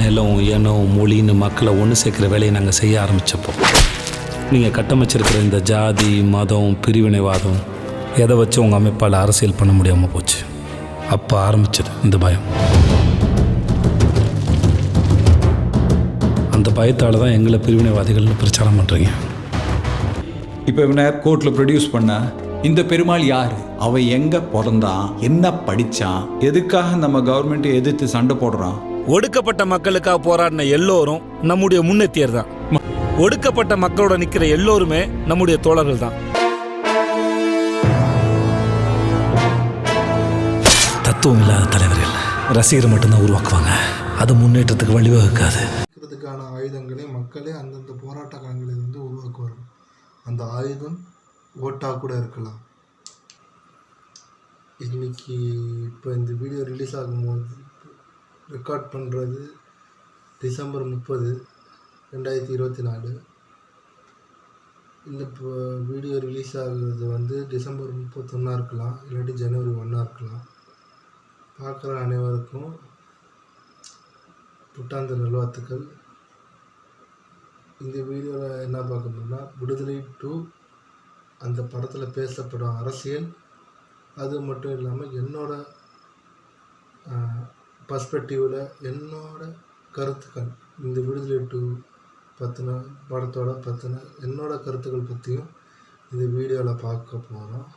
நிலம், இனம், மொழின்னு மக்களை ஒன்று சேர்க்குற வேலையை நாங்கள் செய்ய ஆரம்பித்தப்போ நீங்கள் கட்டமைச்சிருக்கிற இந்த ஜாதி, மதம், பிரிவினைவாதம் எதை வச்சு உங்கள் அமைப்பால் அரசியல் பண்ண முடியாமல் போச்சு. அப்போ ஆரம்பிச்சது இந்த பயம். அந்த பயத்தால் தான் எங்களை பிரிவினைவாதிகள்னு பிரச்சாரம் பண்ணுறீங்க. இப்போ இவனை கோர்ட்டில் ப்ரொடியூஸ் பண்ண இந்த பெருமாள் யார், அவன் எங்கே பிறந்தான், என்ன படித்தான், எதுக்காக நம்ம கவர்மெண்ட்டை எதிர்த்து சண்டை போடுறான்? ஒடுக்கப்பட்ட மக்களுக்காக போராடின எல்லோரும் நம்முடைய முன்னேற்றியர் தான். ஒடுக்கப்பட்ட மக்களோட நிற்கிற எல்லோருமே நம்முடைய தோழர்கள் தான். தத்துவம் இல்லாத தலைவர்கள் ரசிகரை மட்டும்தான் உருவாக்குவாங்க. அது முன்னேற்றத்துக்கு வழிவகுக்காது. ஆயுதங்களை மக்களே அந்தந்த போராட்ட களங்களில் வந்து உருவாக்குவார்கள். அந்த ஆயுதம் ஓட்டாக கூட இருக்கலாம். இன்றைக்கி இப்போ இந்த வீடியோ ரிலீஸ் ஆகும்போது ரெக்கார்ட் பண்ணுறது டிசம்பர் 30, 2024. இந்த வீடியோ ரிலீஸ் ஆகுறது வந்து டிசம்பர் 31 இருக்கலாம், இல்லாட்டி ஜனவரி 1 இருக்கலாம். பார்க்குற அனைவருக்கும் புத்தாண்டு நல்வாழ்த்துக்கள். இந்த வீடியோவில் என்ன பார்க்கணும்னா, விடுதலை 2 அந்த படத்தில் பேசப்படும் அரசியல், அது மட்டும் இல்லாமல் என்னோட பர்ஸ்பெக்டிவில் என்னோட கருத்துக்கள், இந்த விடுதலை 2 பற்றின படத்தோட பற்றின என்னோட கருத்துக்கள் பற்றியும் இந்த வீடியோவில் பார்க்க போகிறோம்.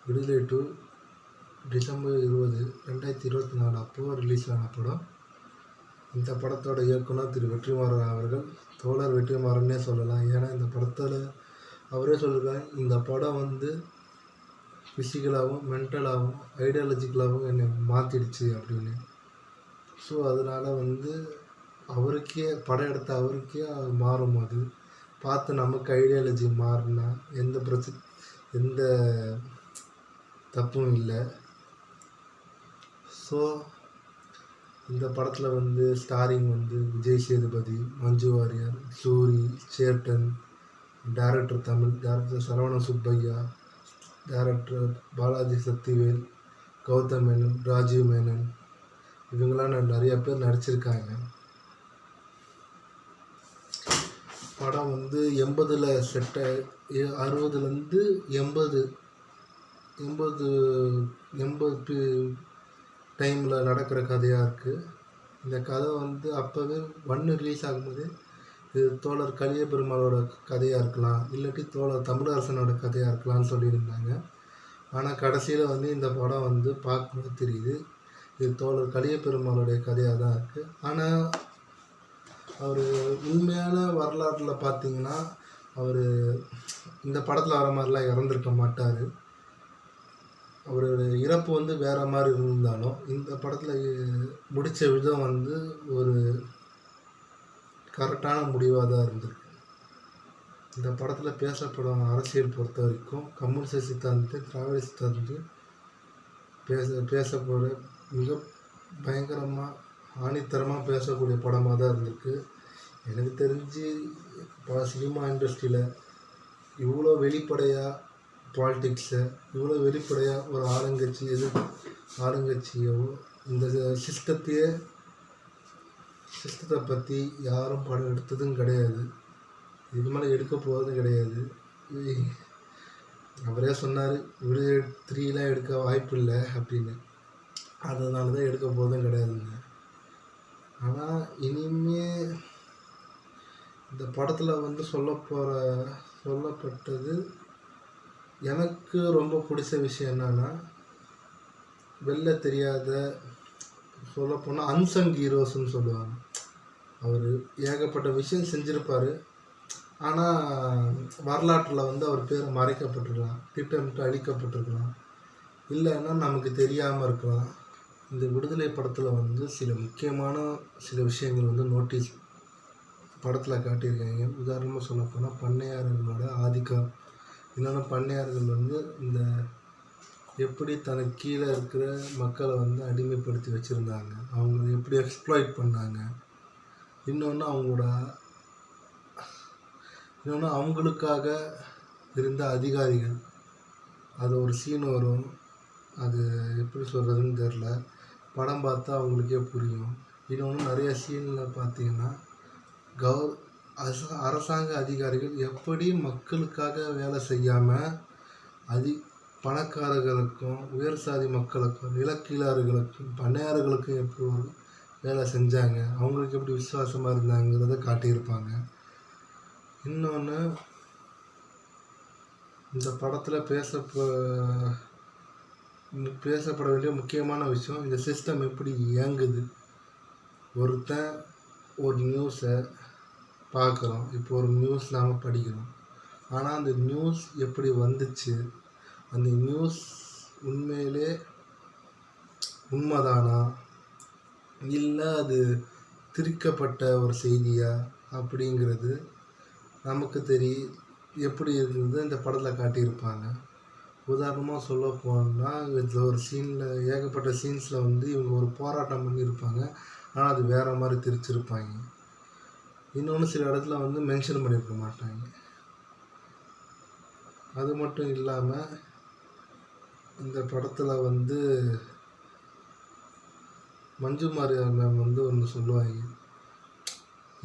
விடுதலை 2 டிசம்பர் 20, 2024 அப்போது ரிலீஸ் ஆன படம். இந்த படத்தோட இயக்குனர் திரு வெற்றிமாறன் அவர்கள், தோழர் வெற்றிமாறன்னே சொல்லலாம். ஏன்னா இந்த படத்தில் அவரே சொல்லியிருக்காங்க, இந்த படம் வந்து ஃபிசிக்கலாகவும் மென்டலாகவும் ஐடியாலஜிக்கலாகவும் என்னை மாற்றிடுச்சு அப்படின்னு. ஸோ அதனால் வந்து அவருக்கே படம் எடுத்த அவருக்கே மாறும்போது பார்த்து நமக்கு ஐடியாலஜி மாறினா எந்த தப்பும் இல்லை. ஸோ இந்த படத்தில் வந்து ஸ்டாரிங் வந்து Vijay Sethupathi, Manju Warrier, Soori, Chetan, director Tamil, director Saravana Subbiah, director Balaji Sakthivel, Gautham Menon, Rajiv Menon, இவங்களாம் நிறைய பேர் நடிச்சிருக்காங்க. படம் வந்து 80ல் செட்ட 60லேருந்து 80 டைமில் நடக்கிற கதையாக இருக்குது. இந்த கதை வந்து அப்போவே 1 ரிலீஸ் ஆகும்போது இது தோழர் கலிய பெருமாளோட கதையாக இருக்கலாம், இல்லாட்டி தோழர் தமிழரசனோட கதையாக இருக்கலாம்னு சொல்லியிருந்தாங்க. ஆனால் கடைசியில் வந்து இந்த படம் வந்து பார்க்கும்போது தெரியுது இது தோழர் கலிய பெருமாளுடைய கதையாக தான் இருக்குது. ஆனால் அவர் உண்மையான வரலாற்றில் பார்த்திங்கன்னா அவர் இந்த படத்தில் வர மாதிரிலாம் இறந்துருக்க மாட்டார். அவரோட இறப்பு வந்து வேறு மாதிரி இருந்தாலும் இந்த படத்தில் முடித்த விதம் வந்து ஒரு கரெக்டான முடிவாக தான் இருந்திருக்கு. இந்த படத்தில் பேசப்படும் அரசியல் பொறுத்த வரைக்கும் கம்யூனிச சித்தாந்தத்தை, திராவிட சித்தாந்தத்தை பேசப்பட மிக பயங்கரமாக ஆணித்தரமாக பேசக்கூடிய படமாக தான் இருந்திருக்கு. எனக்கு தெரிஞ்சு சினிமா இண்டஸ்ட்ரியில் இவ்வளோ வெளிப்படையாக பாலிட்டிக்ஸை, இவ்வளோ வெளிப்படையாக ஒரு ஆளுங்கட்சியோ இந்த சிஸ்டத்தை பற்றி யாரும் படம் எடுத்ததும் கிடையாது, இது மேலே எடுக்க போகிறதும் கிடையாது. அவரே சொன்னார் விடுதலை 3 எடுக்க வாய்ப்பு இல்லை அப்படின்னு, அதனால தான் எடுக்க போகிறதும் கிடையாதுங்க. ஆனால் இனிமே இந்த படத்தில் வந்து சொல்லப்பட்டது எனக்கு ரொம்ப பிடிச்ச விஷயம் என்னென்னா, வெளில தெரியாத சொல்லப்போனால் அன்சங் ஹீரோஸ்ன்னு சொல்லுவாங்க. அவர் ஏகப்பட்ட விஷயம் செஞ்சுருப்பார், ஆனால் வரலாற்றில் வந்து அவர் பேர் மறைக்கப்பட்டிருக்கலாம், திட்டமிட்டு அழிக்கப்பட்டிருக்கலாம், இல்லைன்னா நமக்கு தெரியாமல் இருக்கலாம். இந்த விடுதலை படத்தில் வந்து சில முக்கியமான விஷயங்கள் வந்து நோட்டீஸ் படத்தில் காட்டியிருக்காங்க. உதாரணமாக சொல்லப்போனால் பண்ணையாளர்களோட ஆதிக்கம், இன்னொன்று பண்ணையாளர்கள் வந்து இந்த எப்படி தனக்கு கீழே இருக்கிற மக்களை வந்து அடிமைப்படுத்தி வச்சுருந்தாங்க, அவங்கள எப்படி எக்ஸ்ப்ளாய்ட் பண்ணாங்க, இன்னொன்று அவங்களுக்காக இருந்த அதிகாரிகள். அது ஒரு சீன் வரும், அது எப்படி சொல்கிறதுன்னு தெரில, படம் பார்த்தா அவங்களுக்கே புரியும். இன்னொன்று நிறைய சீனில் பார்த்தீங்கன்னா அரசாங்க அதிகாரிகள் எப்படி மக்களுக்காக வேலை செய்யாமல் பணக்காரர்களுக்கும் உயர் சாதி மக்களுக்கும் நிலக்கீழார்களுக்கும் பண்ணையார்களுக்கும் எப்படி ஒரு வேலை செஞ்சாங்க, அவங்களுக்கு எப்படி விசுவாசமாக இருந்தாங்கிறத காட்டியிருப்பாங்க. இன்னொன்று இந்த படத்தில் பேசப்பட வேண்டிய முக்கியமான விஷயம், இந்த சிஸ்டம் எப்படி இயங்குது. ஒருத்தன் ஒரு நியூஸை பார்க்குறோம், இப்போ ஒரு நியூஸ் நாம் படிக்கிறோம், ஆனால் அந்த நியூஸ் எப்படி வந்துச்சு, அந்த நியூஸ் உண்மையிலே உண்மைதானா இல்லை அது திரிக்கப்பட்ட ஒரு செய்தியா அப்படிங்கிறது நமக்கு எப்படி இருக்கிறது இந்த படத்தில் காட்டியிருப்பாங்க. உதாரணமாக சொல்ல போனால் இதில் ஒரு சீனில் ஏகப்பட்ட சீன்ஸில் வந்து இவங்க ஒரு போராட்டம் பண்ணியிருப்பாங்க, ஆனால் அது வேறு மாதிரி திரிச்சிருப்பாங்க. இன்னொன்று சில இடத்துல வந்து மென்ஷன் பண்ணியிருக்க மாட்டாங்க. அது மட்டும் இல்லாமல் இந்த படத்தில் வந்து மஞ்சு மாரியம்மா மேம் வந்து ஒன்று சொல்லுவாங்க,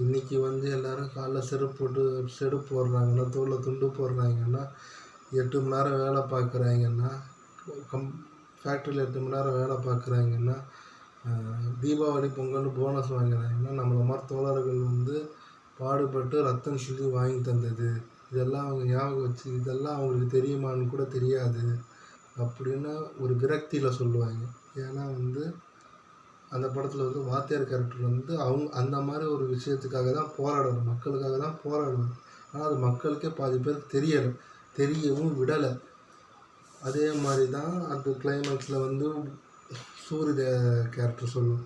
இன்றைக்கி வந்து எல்லோரும் காலைல செருப்பு போடுறாங்கன்னா தோளில் துண்டு போடுறாங்கன்னா 8 மணி நேரம் வேலை பார்க்குறாங்கன்னா ஃபேக்ட்ரியில் 8 மணி நேரம் வேலை பார்க்குறாங்கன்னா தீபாவளி பொங்கல்னு போனஸ் வாங்குறாங்கன்னா நம்மளை மாதிரி தோழர்கள் வந்து பாடுபட்டு ரத்தம் சொல்லி வாங்கி தந்தது, இதெல்லாம் அவங்க ஞாபகம் வச்சு இதெல்லாம் அவங்களுக்கு தெரியுமான்னு கூட தெரியாது அப்படின்னு ஒரு விரக்தியில் சொல்லுவாங்க. ஏன்னா வந்து அந்த படத்தில் வந்து வாத்தியார் கேரக்டர் வந்து அந்த மாதிரி ஒரு விஷயத்துக்காக தான் போராடணும், மக்களுக்காக தான் போராடணும். ஆனால் அது மக்களுக்கே பாதி பேருக்கு தெரியவும் விடலை. அதே மாதிரி தான் அந்த கிளைமேக்ஸில் வந்து சூரிய கேரக்டர் சொல்லும்,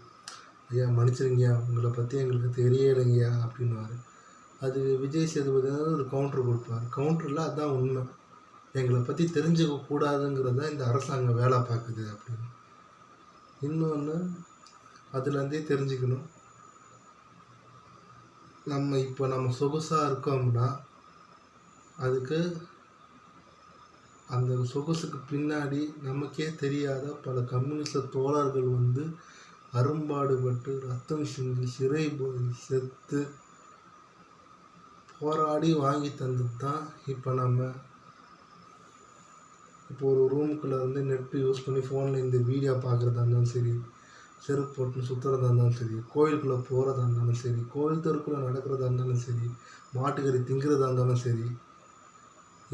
ஐயா மன்னிச்சிருங்கய்யா, உங்களை பற்றி எங்களுக்கு தெரியலைங்கய்யா அப்படின்வார். அது விஜய் சேதுபதி ஒரு கவுண்டர் கொடுப்பார். கவுண்டரில் அதுதான் உண்மை, எங்களை பற்றி தெரிஞ்சுக்க கூடாதுங்கிறத இந்த அரசாங்கம் வேலை பார்க்குது அப்படின்னு. இன்னொன்று அதுலேருந்தே தெரிஞ்சுக்கணும், நம்ம சொகுசாக இருக்கோம்னா அதுக்கு அந்த சொகுசுக்கு பின்னாடி நமக்கே தெரியாத பல கம்யூனிஸ்ட தோழர்கள் வந்து அரும்பாடுபட்டு ரத்தம் சிந்தி சிறை போய் செத்து போராடி வாங்கி தந்தது தான். இப்போ ஒரு ரூமுக்குள்ளே வந்து நெட்டு யூஸ் பண்ணி ஃபோனில் இந்த வீடியோ பார்க்குறதா இருந்தாலும் சரி, செருப்பு போட்டுன்னு சுற்றுறதா இருந்தாலும் சரி, கோயிலுக்குள்ளே போகிறதா இருந்தாலும் சரி, கோயில் தெருக்குள்ளே நடக்கிறதா இருந்தாலும் சரி, மாட்டுக்கறி திங்கிறதா இருந்தாலும் சரி,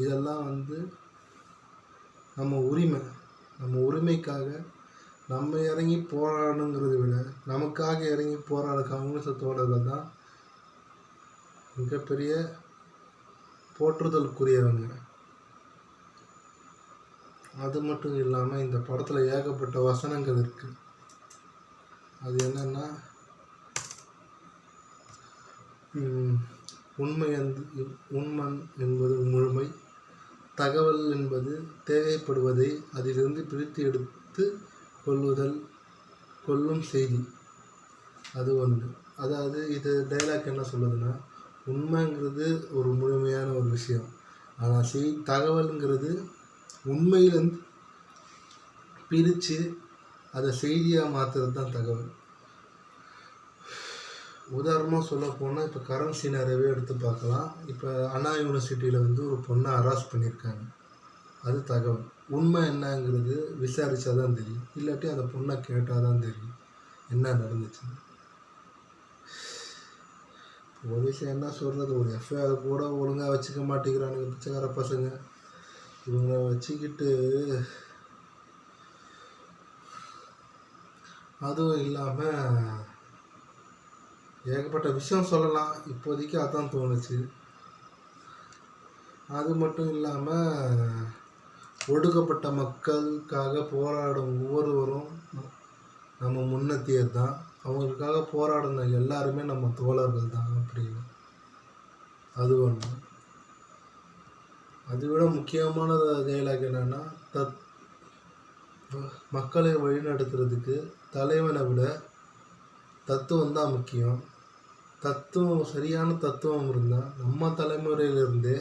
இதெல்லாம் வந்து நம்ம உரிமைக்காக நம்ம இறங்கி போராடணுங்கிறத விட நமக்காக இறங்கி போராட கம்யூனிஸ்ட தோழர்கள் தான் மிகப்பெரிய போற்றுதலுக்குரியவங்க. அது மட்டும் இல்லாமல் இந்த படத்தில் ஏகப்பட்ட வசனங்கள் இருக்குது. அது என்னென்னா, உண்மை என்பது முழுமை, தகவல் என்பது தேவைப்படுவதை அதிலிருந்து பிரித்து எடுத்து கொள்ளும் செய்தி. அது ஒன்று. அதாவது இது டைலாக் என்ன சொல்லுதுன்னா, உண்மைங்கிறது ஒரு முழுமையான ஒரு விஷயம், ஆனால் தகவலுங்கிறது உண்மையிலேருந்து பிரித்து அதை செய்தியாக மாற்றுறது தான் தகவல். உதாரணமாக சொல்ல போனால் இப்போ கரன்சி நிறையவே எடுத்து பார்க்கலாம். இப்போ அண்ணா யூனிவர்சிட்டியில் வந்து ஒரு பொண்ணை அரெஸ்ட் பண்ணியிருக்காங்க, அது தகவல். உண்மை என்னங்கிறது விசாரித்தா தான் தெரியும், இல்லாட்டி அந்த பொண்ணை கேட்டால் தான் தெரியும் என்ன நடந்துச்சு. போலீஸ் என்ன சொல்கிறது, ஒரு எஃப்ஐஆர் கூட ஒழுங்காக வச்சுக்க மாட்டேங்கிறானுங்க பிச்சைக்கார பசங்க. இவங்க வச்சுக்கிட்டு அதுவும் இல்லாமல் ஏகப்பட்ட விஷயம் சொல்லலாம், இப்போதைக்கு அதான் தோணுச்சு. அது மட்டும் இல்லாமல் ஒடுக்கப்பட்ட மக்களுக்காக போராடும் ஒவ்வொருவரும் நம்ம முன்னத்தியர் தான், அவங்களுக்காக போராடின எல்லாருமே நம்ம தோழர்கள் தான் அப்படின்னு. அது ஒன்று. அதை விட முக்கியமான டைலாக் என்னென்னா, மக்களை வழிநடத்துறதுக்கு தலைவனை விட தத்துவம் தான் முக்கியம். சரியான தத்துவம் இருந்தால் நம்ம தலைமுறையிலேருந்தே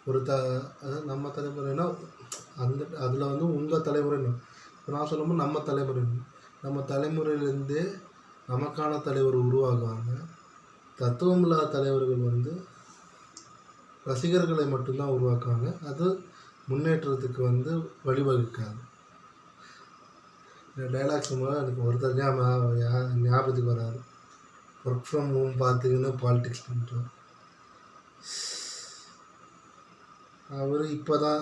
அதாவது நம்ம தலைமுறைனா அதில் வந்து உங்கள் தலைமுறை, இப்போ நான் சொல்லும்போது நம்ம தலைமுறையிலேருந்தே நமக்கான தலைவர் உருவாகுவாங்க. தத்துவமில்லாத தலைவர்கள் வந்து ரசிகர்களை மட்டும்தான் உருவாக்குவாங்க. அது முன்னேற்றத்துக்கு வந்து வழிவகுக்காது. இந்த டைலாக்ஸ் மூலம் எனக்கு ஒருத்தர் ஞாபகத்துக்கு வராரு. ஒர்க் ஃப்ரம் ஹோம் பார்த்துக்கின்னு பாலிடிக்ஸ் பண்ணுறோம். அவர் இப்போ தான்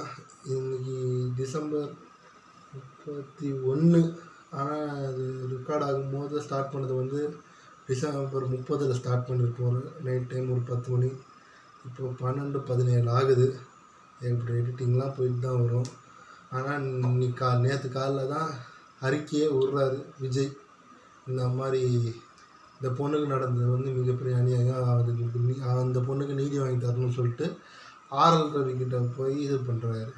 இன்னைக்கு டிசம்பர் 31, ஆனால் அது ரெக்கார்ட் ஆகும்போது ஸ்டார்ட் பண்ணது வந்து டிசம்பர் 30 ஸ்டார்ட் பண்ணியிருப்போம். நைட் டைம் ஒரு 10 மணி. இப்போ 12:17 ஆகுது. இப்படி எடிட்டிங்லாம் போயிட்டு தான் வரும். ஆனால் இன்னைக்கு நேற்று காலைல தான் அறிக்கையே விடுறாரு விஜய். இந்த மாதிரி இந்த பொண்ணுக்கு நடந்தது வந்து மிகப்பெரிய அநியாயம், அதுக்கு அந்த பொண்ணுக்கு நீதி வாங்கி தரணும்னு சொல்லிட்டு ஆர்எல் ரவிக்கிட்ட போய் இது பண்ணுறாரு.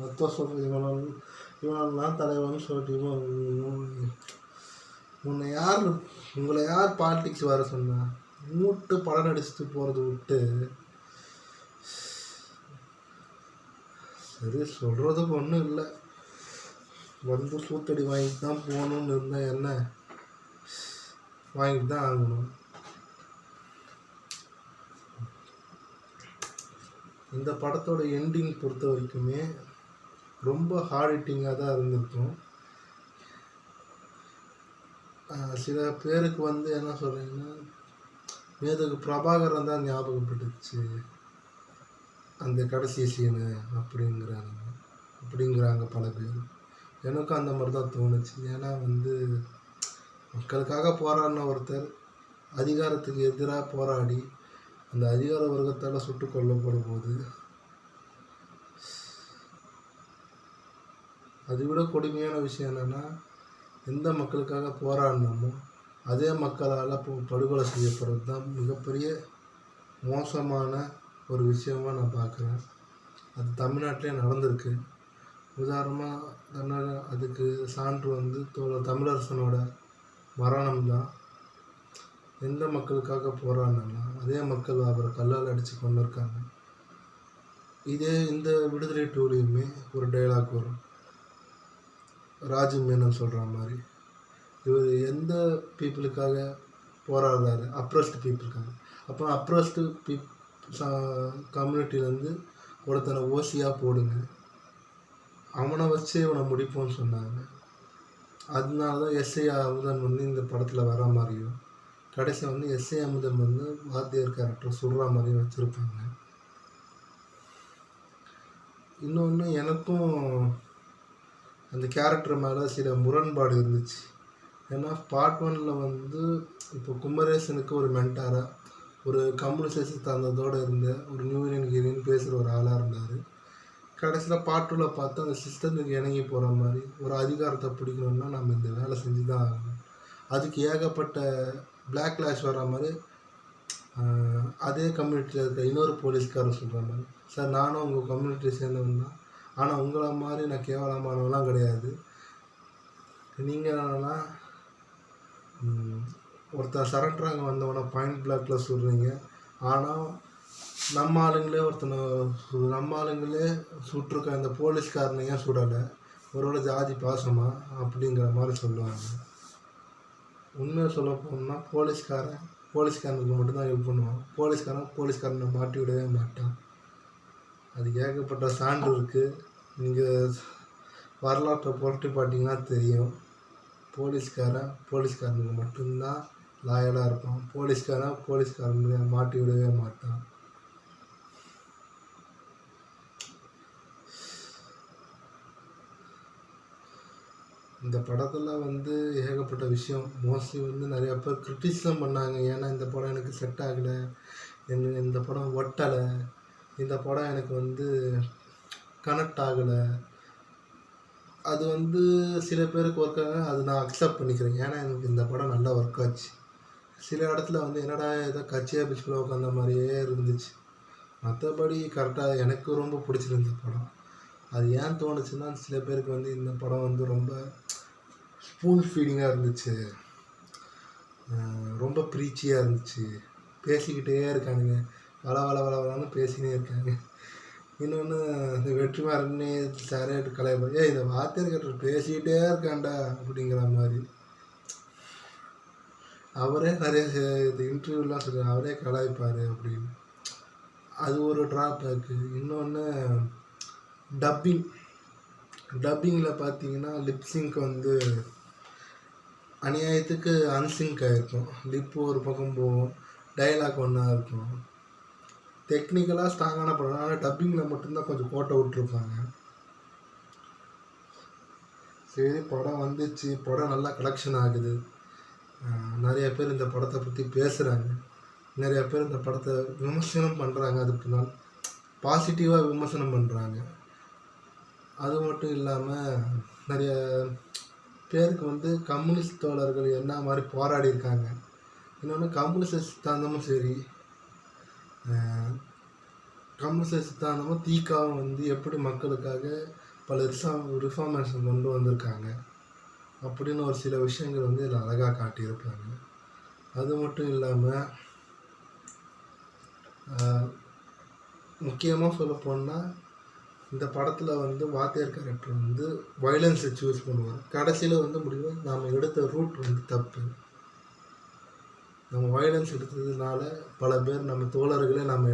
மொத்தம் சொல்கிறது இவனெல்லாம் தலைவன் சொல்லிட்டு உங்களை யார் பாலிடிக்ஸ் வர சொன்னா? மூட்டு படம் நடிச்சுட்டு போகிறத விட்டு சரி சொல்கிறதுக்கு ஒன்றும் இல்லை. வந்து சூத்தடி வாங்கிட்டு தான் போகணுன்னு இருந்தால் என்ன, வாங்கிட்டு தான் ஆகணும். இந்த படத்தோட எண்டிங் பொறுத்த வரைக்குமே ரொம்ப ஹார்ட் ஹிட்டிங்காக தான் இருந்திருக்கும். சில பேருக்கு வந்து என்ன சொல்கிறீங்கன்னா, மேதகு பிரபாகரன் தான் ஞாபகப்பட்டுச்சு அந்த கடைசி சீனு அப்படிங்கிறாங்க பல பேர். எனக்கும் அந்த மாதிரி தான் தோணுச்சு. ஏன்னா வந்து மக்களுக்காக போராடின ஒருத்தர் அதிகாரத்துக்கு எதிராக போராடி அந்த அதிகார வர்க்கத்தால் சுட்டு கொல்லப்படும் போது அதை விட கொடுமையான விஷயம் என்னென்னா, எந்த மக்களுக்காக போராடினோமோ அதே மக்களால் படுகொலை செய்யப்படுறது தான் மிகப்பெரிய மோசமான ஒரு விஷயமாக நான் பார்க்குறேன். அது தமிழ்நாட்டிலே நடந்திருக்கு. உதாரணமாக அதுக்கு சான்று வந்து தமிழரசனோட மரணம் தான். எந்த மக்களுக்காக போராடினா அதே மக்கள் அவரை கல்லால் அடித்து கொண்டு இருக்காங்க. இதே இந்த விடுதலை டூலையுமே ஒரு டைலாக் வரும், ராஜு மேனன் சொல்கிற மாதிரி. இவர் எந்த பீப்புளுக்காக போராடுறாரு? அப்ரஸ்டு பீப்புளுக்காக. அப்போ அப்ரஸ்டு கம்யூனிட்டிலேருந்து ஒருத்தனை ஓசியாக போடுங்க, அவனை வச்சு இவனை முடிப்போன்னு சொன்னாங்க. அதனால தான் எஸ்ஐ அமுதன் வந்து இந்த படத்தில் வர மாதிரியும், கடைசி வந்து எஸ்ஐ அமுதன் வந்து வாத்தியார் கேரக்டர் சொல்கிற மாதிரியும் வச்சுருப்பாங்க. இன்னொன்று, எனக்கும் அந்த கேரக்டர் மேலே சில முரண்பாடு இருந்துச்சு. ஏன்னா பார்ட் 1ல் வந்து இப்போ குமரேசனுக்கு ஒரு மென்டாராக ஒரு கம்யூனிஸ்ட் தந்ததோடு இருந்த ஒரு நியூ இண்டியன் ஹீரோயின் பேசுகிற ஒரு ஆளாக இருந்தார். கடைசியில் பார்ட் 2ல் பார்த்தா அந்த சிஸ்டத்துக்கு இணங்கி போகிற மாதிரி ஒரு அதிகாரத்தை பிடிக்கணும்னா நம்ம இந்த வேலை செஞ்சு தான் ஆகணும். அதுக்கு ஏகப்பட்ட பிளாக் லாஷ் வர மாதிரி அதே கம்யூனிட்டியில் இருக்க இன்னொரு போலீஸ்காரர் சொல்கிற மாதிரி, சார் நானும் உங்கள் கம்யூனிட்டியை சேர்ந்தவன் தான், ஆனால் உங்களை மாதிரி நான் கேவலமானவெல்லாம் கிடையாது. நீங்கள் என்னன்னா ஒருத்தர் சரண்டராங்க வந்தவனை பாயிண்ட் பிளாக்கில் சொல்கிறீங்க, ஆனால் நம்ம ஆளுங்களே சுட்டிருக்க இந்த போலீஸ்காரனை ஏன் சுடலை, ஒருவேளை ஜாதி பாசமா அப்படிங்கிற மாதிரி சொல்லுவாங்க. உண்மையை சொல்ல போனோம்னா போலீஸ்காரனுக்கு மட்டும்தான் ஹெல்ப் பண்ணுவான். போலீஸ்காரனை மாட்டி விடவே மாட்டான். அது ஏகப்பட்ட சான்று இருக்குது. நீங்கள் வரலாற்றை புரட்டி பார்த்தீங்கன்னா தெரியும். போலீஸ்காரனுக்கு மட்டும்தான் லாயலாக இருப்பான். போலீஸ்காரனுக்கு மாட்டி விடவே மாட்டான். இந்த படத்தில் வந்து ஏகப்பட்ட விஷயம் மோஸ்ட்லி வந்து நிறையா பேர் கிரிட்டிசிசம் பண்ணாங்க. ஏன்னா இந்த படம் எனக்கு செட் ஆகலை, இந்த படம் ஒட்டலை, இந்த படம் எனக்கு வந்து கனெக்ட் ஆகலை. அது வந்து சில பேருக்கு ஒர்க் ஆக, அது நான் அக்செப்ட் பண்ணிக்கிறேன். ஏன்னா எனக்கு இந்த படம் நல்லா ஒர்க் ஆச்சு. சில இடத்துல வந்து என்னடா ஏதோ கட்சியாக பிச்சுக்குள்ள உட்காந்த மாதிரியே இருந்துச்சு. மற்றபடி கரெக்டாக எனக்கு ரொம்ப பிடிச்சிருந்த படம். அது ஏன் தோணுச்சுன்னா, சில பேருக்கு வந்து இந்த படம் வந்து ரொம்ப ஸ்பூன் ஃபீடிங்காக இருந்துச்சு, ரொம்ப ப்ரீச்சியாக இருந்துச்சு, பேசிக்கிட்டே இருக்கானுங்க, வளன்னு பேசினே இருக்காங்க. இன்னொன்று இந்த வெற்றிமாறனே சாரேட்டு கலாய்ப்பார், இந்த வாத்தியார் கேட்டு பேசிக்கிட்டே இருக்காண்டா அப்படிங்கிற மாதிரி. அவரே நிறைய இது இன்டர்வியூலாம் சொல்லுவார், அவரே கலாய்ப்பார் அப்படின்னு. அது ஒரு ட்ராபேக்கு. இன்னொன்று டப்பிங்கில் பார்த்தீங்கன்னா லிப்ஸிங்க் வந்து அநியாயத்துக்கு அன்சிங்க் ஆகிருக்கும். லிப்பு ஒரு பக்கம் போகும், டைலாக் ஒன்றா இருக்கும். டெக்னிக்கலாக ஸ்ட்ராங்கான படம், ஆனால் டப்பிங்கில் மட்டும்தான் கொஞ்சம் கோட்டை விட்டுருப்பாங்க. சரி, படம் வந்துச்சு, படம் நல்லா கலெக்ஷன் ஆகுது, நிறைய பேர் இந்த படத்தை பற்றி பேசுகிறாங்க, நிறைய பேர் இந்த படத்தை விமர்சனம் பண்ணுறாங்க, அதுக்கு நாள் பாசிட்டிவாக விமர்சனம் பண்ணுறாங்க. அது மட்டும் இல்லாமல் நிறைய பேருக்கு வந்து கம்யூனிஸ்ட் தோழர்கள் என்ன மாதிரி போராடி இருக்காங்க. இன்னொன்று கம்யூனிஸ்ட் சித்தாந்தமும் சரி, கம்யூனிஸ்ட் சித்தாந்தமும் தீக்காவும் வந்து எப்படி மக்களுக்காக பல ரிஃபார்மேஷன் கொண்டு வந்திருக்காங்க அப்படின்னு ஒரு சில விஷயங்கள் வந்து இதில் அழகாக காட்டியிருப்பாங்க. அது மட்டும் இல்லாமல் முக்கியமாக சொல்ல போனால் இந்த படத்தில் வந்து வாத்தியார் கேரக்டர் வந்து வயலன்ஸை சூஸ் பண்ணுவார். கடைசியில் வந்து முடிவு நாம் எடுத்த ரூட் வந்து தப்பு, நம்ம வயலன்ஸ் எடுத்ததுனால பல பேர் நம்ம தோழர்களே நம்ம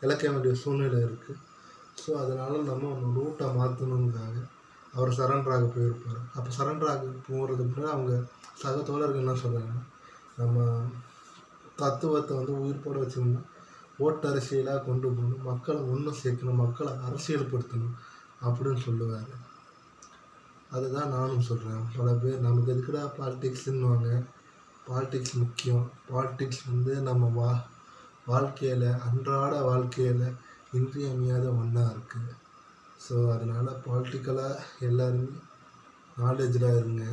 இழக்க வேண்டிய சூழ்நிலை இருக்குது. ஸோ அதனால் நம்ம அந்த ரூட்டை மாற்றணுங்காக அவர் சரண்டராக போயிருப்பார். அப்போ சரண்டராக போகிறதுக்கு முன்னாடி அவங்க சக தோழர்கள் என்ன சொல்கிறாங்கன்னா, நம்ம தத்துவத்தை வந்து உயிர்ப்போட வச்சுக்கணும்னா ஓட்டு அரசியலாக கொண்டு போகணும், மக்களை ஒன்று சேர்க்கணும், மக்களை அரசியல்படுத்தணும் அப்படின்னு சொல்லுவார். அதுதான் நானும் சொல்கிறேன். பல பேர் நமக்கு எதுக்குடா பாலிடிக்ஸ்ன்னுவாங்க. பாலிடிக்ஸ் முக்கியம். பாலிடிக்ஸ் வந்து நம்ம வாழ்க்கையில் அன்றாட வாழ்க்கையில் இன்றியமையாத ஒன்றா இருக்குது. ஸோ அதனால் பாலிட்டிக்கலாக எல்லாருமே நாலேஜாக இருங்க.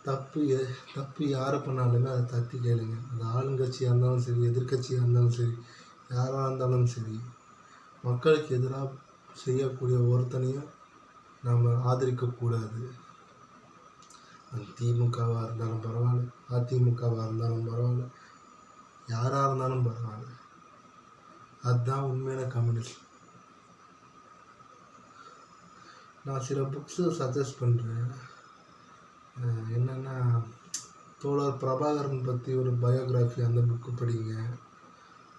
தப்பு யாரை பண்ணாலுமே அதை தட்டி கேளுங்க. அது ஆளுங்கட்சியாக இருந்தாலும் சரி, எதிர்கட்சியாக இருந்தாலும் சரி, யாராக இருந்தாலும் சரி, மக்களுக்கு எதிராக செய்யக்கூடிய ஒருத்தனையும் நாம் ஆதரிக்கக்கூடாது. அது திமுகவாக இருந்தாலும் பரவாயில்ல, அதிமுகவாக இருந்தாலும் பரவாயில்ல, யாராக இருந்தாலும் பரவாயில்ல. அதுதான் உண்மையான கம்யூனிஸ்ட். நான் சில புக்ஸு சஜஸ்ட் பண்ணுறேன். என்னென்னா, தோழர் பிரபாகரன் பற்றி ஒரு பயோகிராஃபி, அந்த புக்கு படிங்க.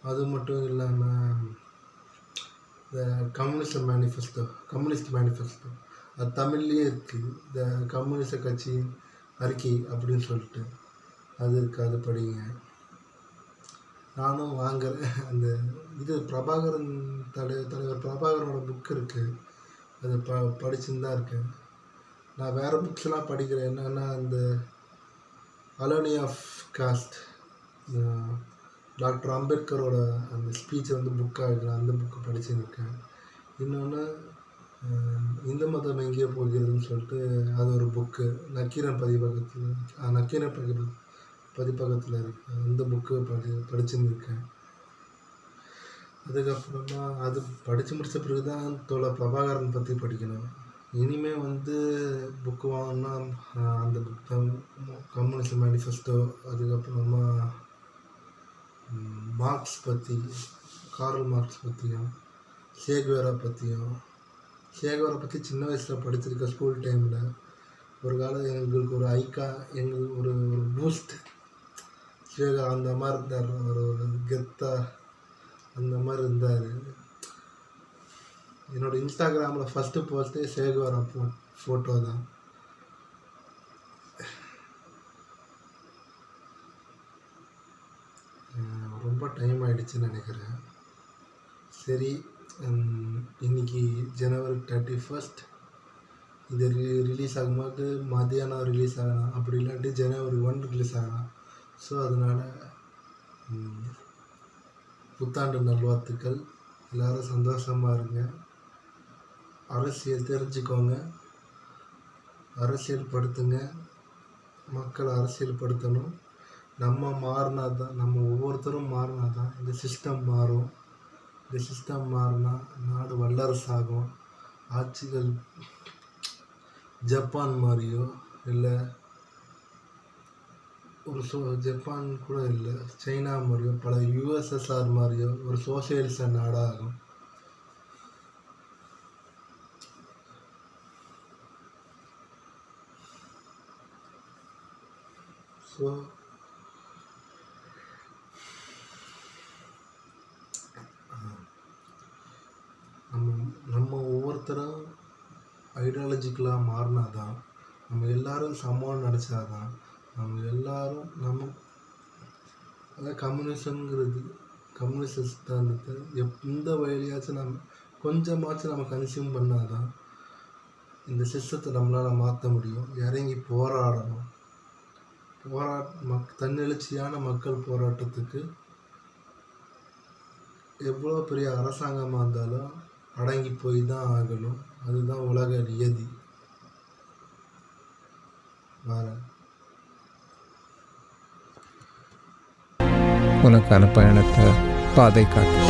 அது மட்டும் இல்லாமல் த கம்யூனிஸ்ட் மேனிஃபெஸ்டோ அது தமிழ்லேயே இருக்குது. த கம்யூனிஸ்ட கட்சியின் அறிக்கை அப்படின்னு சொல்லிட்டு அது இருக்குது, அது படிங்க. நானும் வாங்குகிறேன். அந்த இது பிரபாகரன் தலைவர் பிரபாகரனோட புக்கு இருக்குது, அது படிச்சுன்னு தான் இருக்கேன். நான் வேறு புக்ஸ்லாம் படிக்கிறேன். என்னென்னா, அந்த அலோனி ஆஃப் காஸ்ட், டாக்டர் அம்பேத்கரோட அந்த ஸ்பீச்சை வந்து புக்காக இருக்கிறேன், அந்த புக்கு படிச்சுருக்கேன். இன்னொன்று இந்து மதம் எங்கேயோ போகிறதுன்னு சொல்லிட்டு அது ஒரு புக்கு நக்கீரன் பதிப்பகத்தில் இருக்குது, அந்த புக்கு படிச்சுருக்கேன். அதுக்கப்புறமா அது படித்து முடித்த பிறகு தான் தோழர் பிரபாகரன் பற்றி படிக்கணும். இனிமேல் வந்து புக்கு வாங்கினா அந்த புக் தான், கம்யூனிஸ்ட் மேனிஃபெஸ்டோ, அதுக்கப்புறமா மார்க்ஸ் பற்றி, கார்ல் மார்க்ஸ் பற்றியும், சேகுவேரா பற்றி சின்ன வயசில் படிச்சிருக்கேன். ஸ்கூல் டைமில் ஒரு காலம் எங்களுக்கு ஒரு எங்களுக்கு ஒரு பூஸ்ட் சேகா அந்த மாதிரி இருந்தார். ஒரு கெத்தா அந்த மாதிரி இருந்தார். என்னோடய இன்ஸ்டாகிராமில் ஃபஸ்ட்டு போஸ்ட்டே சேகுவேரா ஃபோட்டோ தான். ரொம்ப டைம் ஆகிடுச்சுன்னு நினைக்கிறேன். சரி, இன்றைக்கி ஜனவரி 31 இது ரிலீஸ் ஆகும்போது மதியானம் ரிலீஸ் ஆகலாம், அப்படி இல்லாட்டி ஜனவரி 1 ரிலீஸ் ஆகலாம். ஸோ அதனால் புத்தாண்டு நல்வாழ்த்துக்கள். எல்லோரும் சந்தோஷமாக இருங்க. அரசியல் தெரிஞ்சுக்கோங்க, அரசியல்படுத்துங்க, மக்களை அரசியல்படுத்தணும். நம்ம மாறினா தான், நம்ம ஒவ்வொருத்தரும் மாறினா தான் இந்த சிஸ்டம் மாறும். இந்த சிஸ்டம் மாறினா நாடு வல்லரசாகும். ஆட்சிகள் ஜப்பான் மாதிரியோ இல்லை ஜப்பான் கூட இல்லை, சைனா மாதிரியோ, பல USSR மாதிரியோ ஒரு சோசியலிச நாடாகும். ஸோ நம்ம ஒவ்வொருத்தரும் ஐடியாலஜிக்கலாக மாறினா தான், நம்ம எல்லாரும் சமம்னு நினச்சாதான், நம்ம எல்லாரும் அதான் கம்யூனிஸ்ட் சித்தாந்தத்தை எந்த வழியாச்சும் நம்ம கொஞ்சமாச்சும் நம்ம கன்சியூம் பண்ணாதான் இந்த சிஸ்டத்தை நம்மளால் மாற்ற முடியும். இறங்கி போராடணும். தன்னெழுச்சியான மக்கள் போராட்டத்துக்கு எவ்வளோ பெரிய அரசாங்கமாக இருந்தாலும் அடங்கி போய் தான் ஆகணும். அதுதான் உலக நியதி. உனக்கான பயணத்தை பாதை காட்டு.